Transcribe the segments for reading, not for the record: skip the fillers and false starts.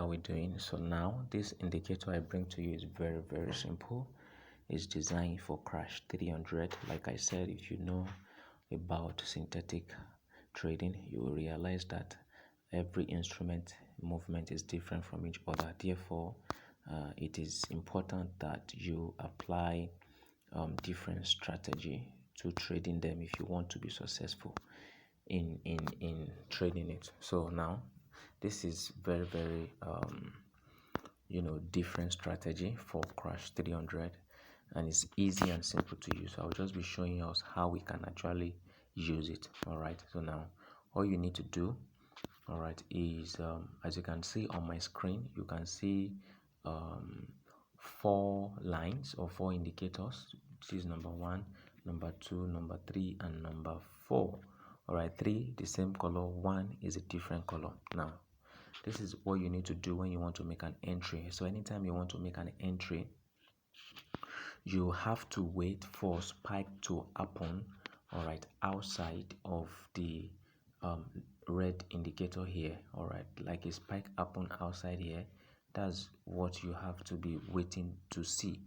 are we doing? So now this indicator I bring to you is very simple. It's designed for crash 300. Like I said, if you know about synthetic trading, you will realize that every instrument movement is different from each other. Therefore, it is important that you apply different strategy to trading them if you want to be successful in trading it. So now this is very different strategy for crash 300, and it's easy and simple to use. I'll just be showing us how we can actually use it. All right, so now all you need to do, all right, is as you can see on my screen, you can see 4 lines or 4 indicators. This is number 1, number 2, number 3, and number 4. All right, 3 the same color, 1 is a different color. Now this is what you need to do when you want to make an entry. So anytime you want to make an entry, you have to wait for spike to happen, all right, outside of the red indicator here. All right, like a spike happen outside here, that's what you have to be waiting to see.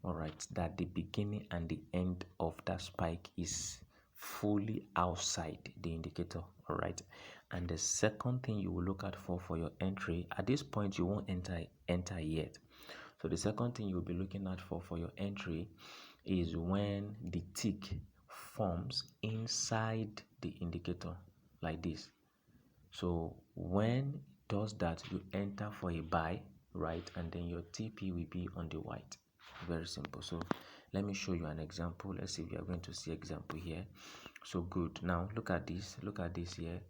All right, that the beginning and the end of that spike is fully outside the indicator. All right, and the second thing you will look at for your entry, at this point you won't enter yet. So the second thing you'll be looking at for your entry is when the tick forms inside the indicator like this. So when does that, you enter for a buy, right? And then your TP will be on the white. Very simple. So let me show you an example. Let's see if we are going to see example here. So good. Now look at this. Look at this here.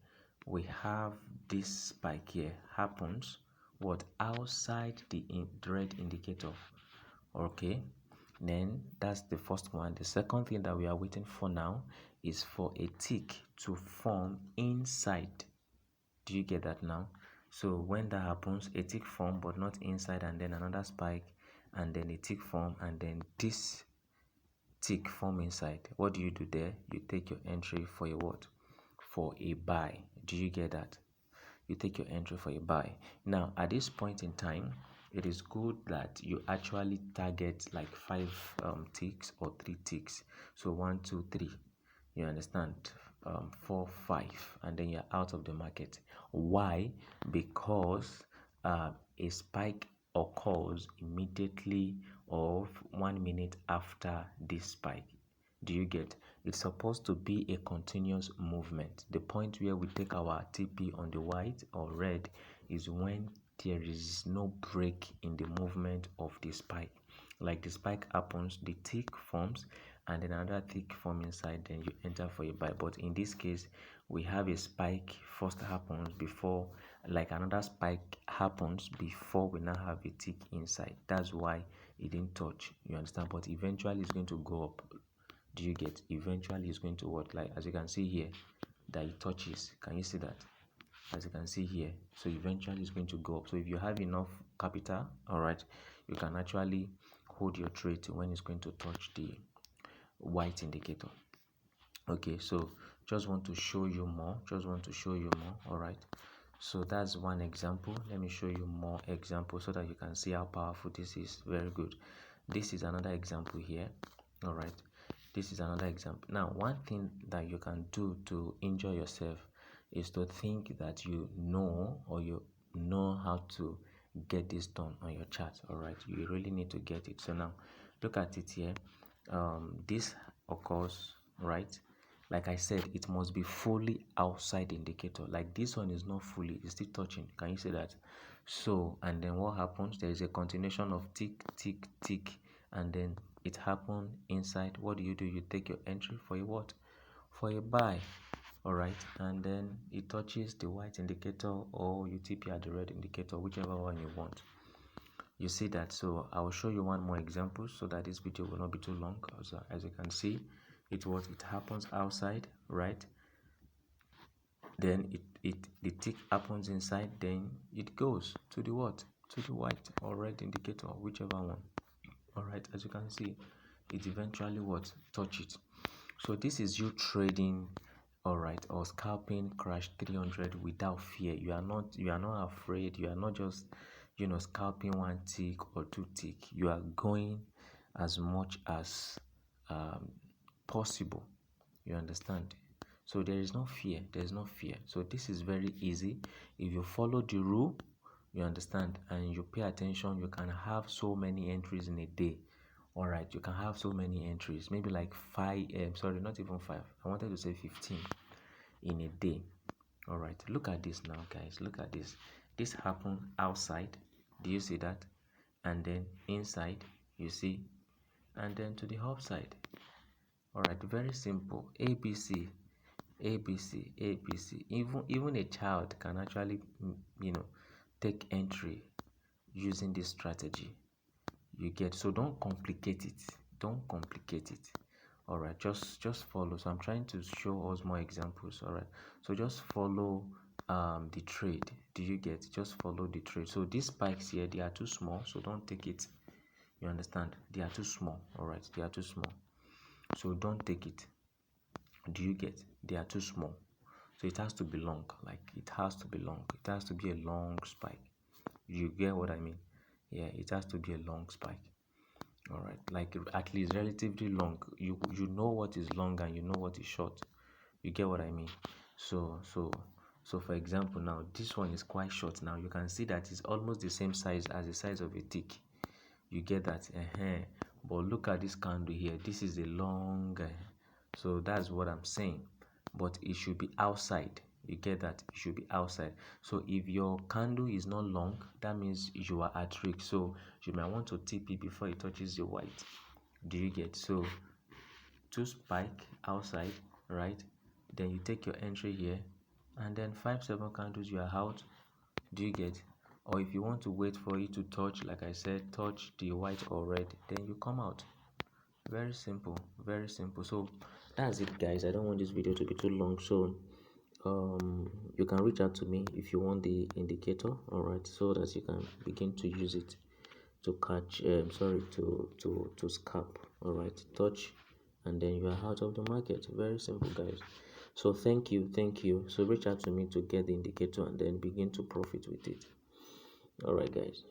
We have this spike here happens what outside the red indicator. Okay, then that's the first one. The second thing that we are waiting for now is for a tick to form inside. Do you get that now? So when that happens, a tick form but not inside, and then another spike, and then a tick form, and then this tick form inside. What do you do there? You take your entry for a what? For a buy. Do you get that? You take your entry for a buy. Now at this point in time, it is good that you actually target like 5 ticks or 3 ticks. So 1, 2, 3. You understand? 4, 5, and then you're out of the market. Why? Because a spike occurs immediately or 1 minute after this spike. Do you get? It's supposed to be a continuous movement. The point where we take our TP on the white or red is when there is no break in the movement of the spike. Like the spike happens, the tick forms, and then another tick forms inside, then you enter for a buy. But in this case, we have a spike first happens before, like another spike happens before we now have a tick inside. That's why it didn't touch. You understand? But eventually it's going to go up. Do you get? Eventually it's going to what? Like as you can see here, that it touches. Can you see that? As you can see here, so eventually it's going to go up. So if you have enough capital, all right, you can actually hold your trade to when it's going to touch the white indicator. Okay, so just want to show you more. All right, so that's one example. Let me show you more examples so that you can see how powerful this is. Very good. This is another example here. All right, this is another example. Now one thing that you can do to enjoy yourself is to think that you know, or you know how to get this done on your chart. All right, you really need to get it. So now look at it here. This occurs, right? Like I said, it must be fully outside the indicator. Like this one is not fully, it's still touching. Can you see that? So and then what happens? There is a continuation of tick tick tick, and then it happened inside. What do? You take your entry for a what? For a buy. All right, and then it touches the white indicator, or you TP at the red indicator, whichever one you want. You see that? So I will show you one more example so that this video will not be too long. As you can see, it happens outside, right? Then the tick happens inside, then it goes to the what? To the white or red indicator, whichever one. All right, as you can see, it eventually what? Touch it. So this is you trading all right, or scalping crash 300 without fear. You are not afraid. You are not just scalping one tick or two tick. You are going as much as um, possible. You understand? So there is no fear. There is no fear. So this is very easy. If you follow the rule, you understand, and you pay attention, you can have so many entries in a day. All right, you can have so many entries, maybe like five. Sorry, not even five. I wanted to say 15 in a day. All right, look at this now, guys. Look at this. This happened outside. Do you see that? And then inside, you see, and then to the upside. All right, very simple. ABC, ABC, ABC. Even a child can actually, take entry using this strategy. You get, so don't complicate it. Don't complicate it. All right, just follow. So I'm trying to show us more examples. All right, so just follow the trade. Do you get? Just follow the trade. So these spikes here, they are too small, so don't take it. You understand? They are too small. All right, they are too small, so don't take it. Do you get? They are too small, so it has to be long. Like, it has to be long. It has to be a long spike. You get what I mean? Yeah, it has to be a long spike. All right, like at least relatively long. You know what is long and you know what is short. You get what I mean? So for example, now this one is quite short. Now you can see that it's almost the same size as the size of a tick. You get that? But look at this candle here. This is a long. So that's what I'm saying. But it should be outside. You get that? It should be outside. So if your candle is not long, that means you are at risk. So you might want to tip it before it touches the white. Do you get? So two spike outside, right? Then you take your entry here, and then 5-7 candles, you are out. Do you get? Or if you want to wait for it to touch, like I said, touch the white or red, then you come out. Very simple, very simple. So that's it, guys. I don't want this video to be too long, so you can reach out to me if you want the indicator, all right, so that you can begin to use it to catch to scalp. All right, touch, and then you are out of the market. Very simple, guys. So thank you. So reach out to me to get the indicator and then begin to profit with it. All right, guys.